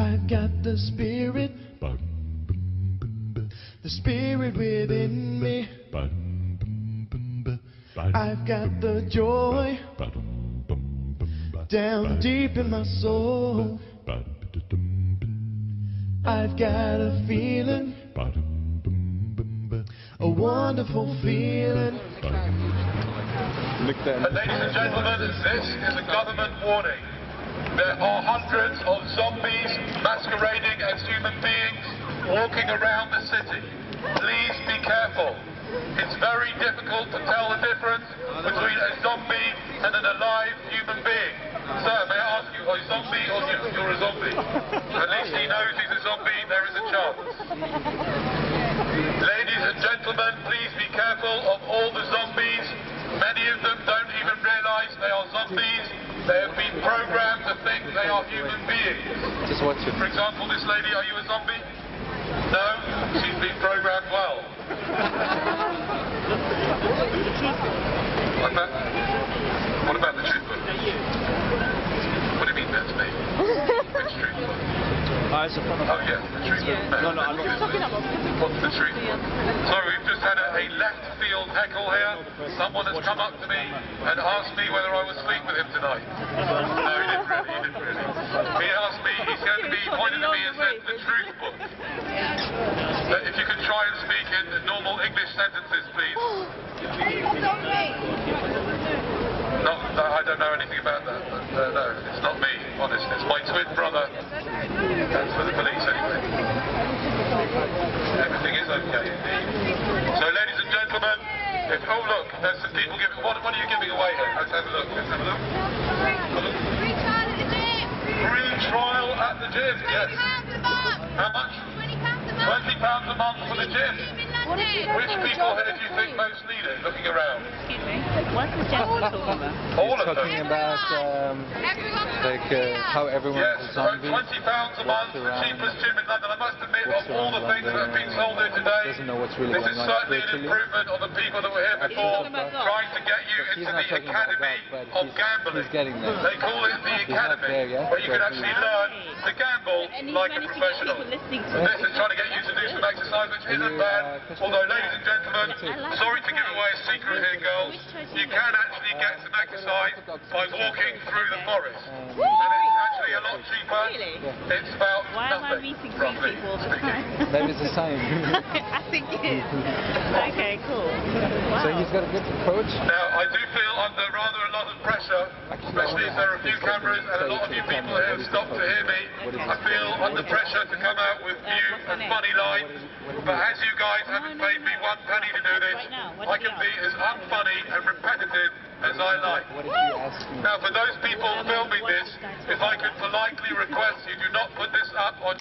I've got the spirit within me. I've got the joy down deep in my soul. I've got a feeling, a wonderful feeling. Ladies and gentlemen, this is a government warning. There are hundreds of zombies masquerading as human beings walking around the city. Please be careful. It's very difficult to tell the difference between a zombie and an alive human being. Sir, may I ask you, are you a zombie or you're a zombie? At least he knows he's a zombie, there is a chance. Ladies and gentlemen, please be careful of all the zombies. Many of them don't even realise they are zombies. They have been programmed to think they are human beings. Just watch it. For example, this lady, are you a zombie? No? She's been programmed well. Like that? What about the truth book? What do you mean that's me? Which truth book? Oh yeah, the truth book. No, I'm not. What's the truth book? Sorry, we've just had a left field heckle here. Someone has come up to me and asked me whether I would sleep with him tonight. No, he didn't really. He asked me, he said to me, he pointed at me and said, the truth book. If you could try and speak in normal English sentences, please. No, I don't know anything about that. But, no, it's not me, honest. It's my twin brother. That's for the police anyway. Everything is okay. So, ladies and gentlemen, oh look, there's some people giving. What are you giving away here? Let's have a look. Let's have a look. Free trial at the gym. Free trial at the gym. Yes. £20 a month. How much? £20 £20 a month. a month for the gym. Which people here do you think most need it? Looking around. Excuse me. What's the gentleman talking about? All of them. Talking about how everyone Yes, is zombie. £20 a month, the cheapest gym in London. I must admit, of all the things that have been sold here today, Doesn't know what's really this is going on certainly an improvement on the people that were here before, trying to get you into the academy of gambling. He's getting there. They call it the academy, where you can actually learn to gamble like a professional. This is trying to get you to do some exercise, which isn't bad. Although, ladies and gentlemen, sorry to give away a secret here, girls, you can actually get some exercise by walking through the forest. And it's actually a lot cheaper. It's about Why am I nothing, meeting Greek roughly people all the speaking. time? Maybe it's a sign. I think it is. Okay, cool. Wow. So he's got a good approach. Now, I do feel under rather a lot of pressure, especially if there are a few cameras and a lot of you people here have stopped to hear me. I feel under pressure to come out with new and funny lines, but as you guys haven't paid me one penny to do this, I can be as unfunny and repetitive as I like. Now, for those people filming this, if I could politely request you do not put this up on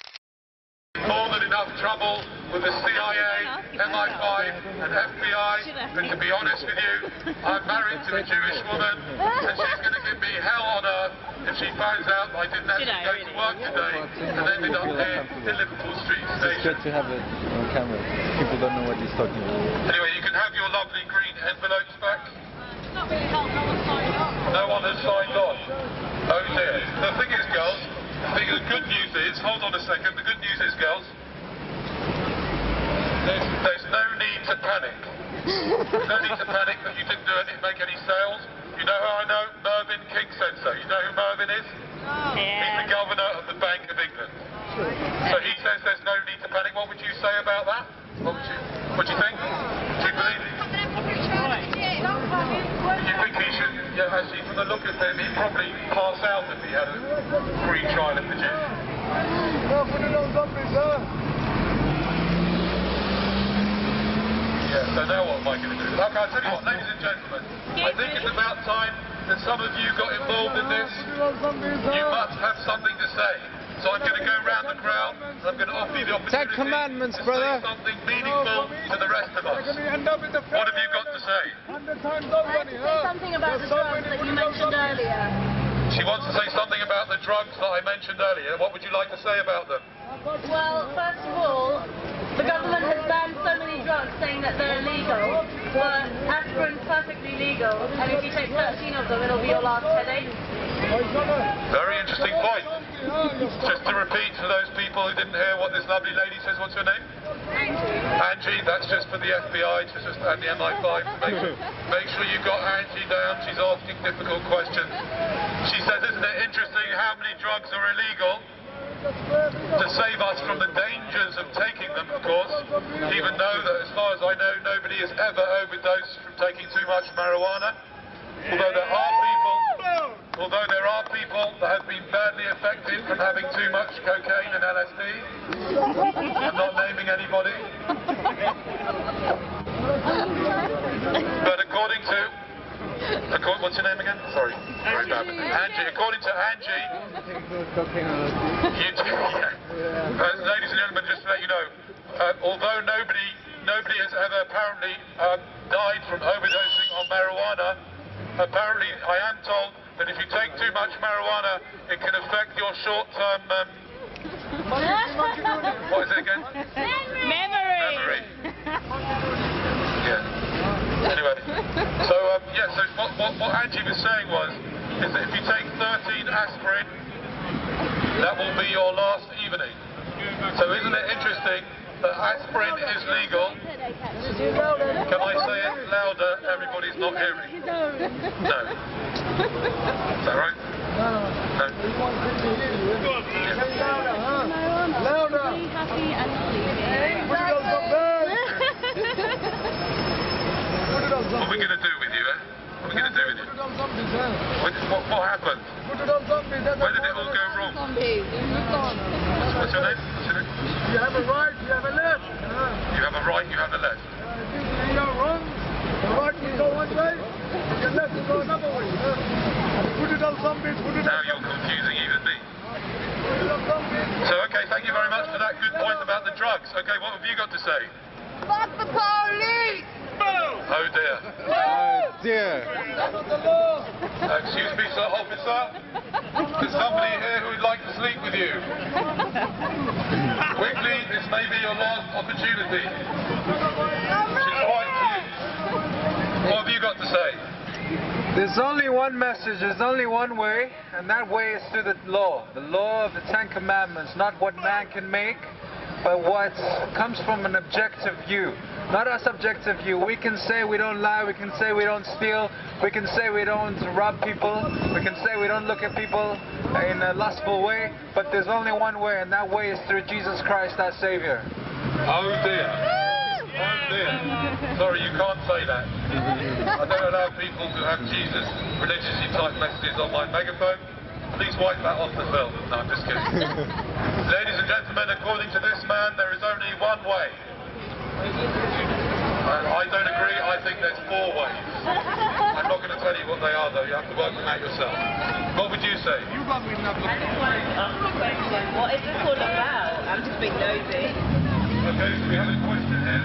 more than enough trouble with the CIA, MI5 and FBI, and to be honest with you, I'm married to a Jewish woman and she's going to give me hell on earth if she finds out I didn't actually go to work today and ended up here in Liverpool Street It's Station. good to have it on camera. People don't know what he's talking about. Anyway, you can have your lovely green envelopes back. Not really helped, no one's signed up. No one has signed on. Oh dear. The thing is, girls, the good news is, hold on a second, the good news is, girls, there's no need to panic. No need to panic that you didn't make any sales. You know who I know? Mervyn King said so. You know who Mervyn is? He's the governor of the Bank of England. So he says there's no need to panic. What would you say about that? What do you think? Do you believe it? You think he should, yeah, actually, from the look of him, he'd probably pass out if he had a free trial in the gym. Yeah, so now what am I going to do? Okay, I'll tell you what, ladies and gentlemen, I think it's about time that some of you got involved in this. You must have something to say. So I'm going to go around the crowd, and I'm going to offer you the opportunity Commandments, to brother. say something meaningful to the rest of us. What have you got to say? I'd like to say something about the drugs that you mentioned earlier. She wants to say something about the drugs that I mentioned earlier. What would you like to say about them? Well, first of all, the government has banned so many drugs saying that they're illegal. but aspirin's perfectly legal, and if you take 13 of them, it'll be your last headache. Very interesting point. Just to repeat for those people who didn't hear what this lovely lady says, what's your name? Angie, that's just for the FBI, and the MI5. Make sure you've got Angie down. She's asking difficult questions. She says, isn't it interesting how many drugs are illegal? To save us from the dangers of taking them, of course, even though that, as far as I know, nobody has ever overdosed from taking too much marijuana. Although there are people that have been badly affected from having too much cocaine and LSD. I'm not naming anybody. But according to... what's your name again? Sorry. Very bad. Angie. According to Angie... ladies and gentlemen, just to let you know, although nobody has ever apparently died from overdosing on marijuana, apparently I am told that if you take too much marijuana, it can affect your short-term... what is it again? Memory. Yeah. Anyway, so what Angie was saying is that if you take 13 aspirin, that will be your last evening. So isn't it interesting that aspirin is legal? Can I say it louder? Everybody's not hearing. No. Is that right? No. Louder. What are we going to do with you, eh? What are we going to do with you? What happened? Where did it all go wrong? What's your name? You have a right, you have a left. You have a right, you have a left. If you are wrong, the right will go one way, and the left will go another way. Put it on zombies, put it on Now you're confusing even me. So, okay, thank you very much for that good point about the drugs. Okay, what have you got to say? Fuck the police! Oh dear. Oh dear. Excuse me, sir, officer. There's somebody here who would like to sleep with you. Quickly, this may be your last opportunity. She's quite cute. What have you got to say? There's only one message, there's only one way, and that way is through the law of the Ten Commandments, not what man can make, but what comes from an objective view. Not a subjective view. We can say we don't lie, we can say we don't steal, we can say we don't rob people, we can say we don't look at people in a lustful way, but there's only one way, and that way is through Jesus Christ, our Savior. Oh dear. Oh dear. Sorry, you can't say that. I don't allow people to have Jesus religiously typed messages on my megaphone. Please wipe that off the film. No, I'm just kidding. Ladies and gentlemen, according to this man, there is only one way. I don't agree, I think there's 4 ways. I'm not going to tell you what they are though, you have to work them out yourself. What would you say? What is this all about? I'm just being nosy. Okay, so we have a question here.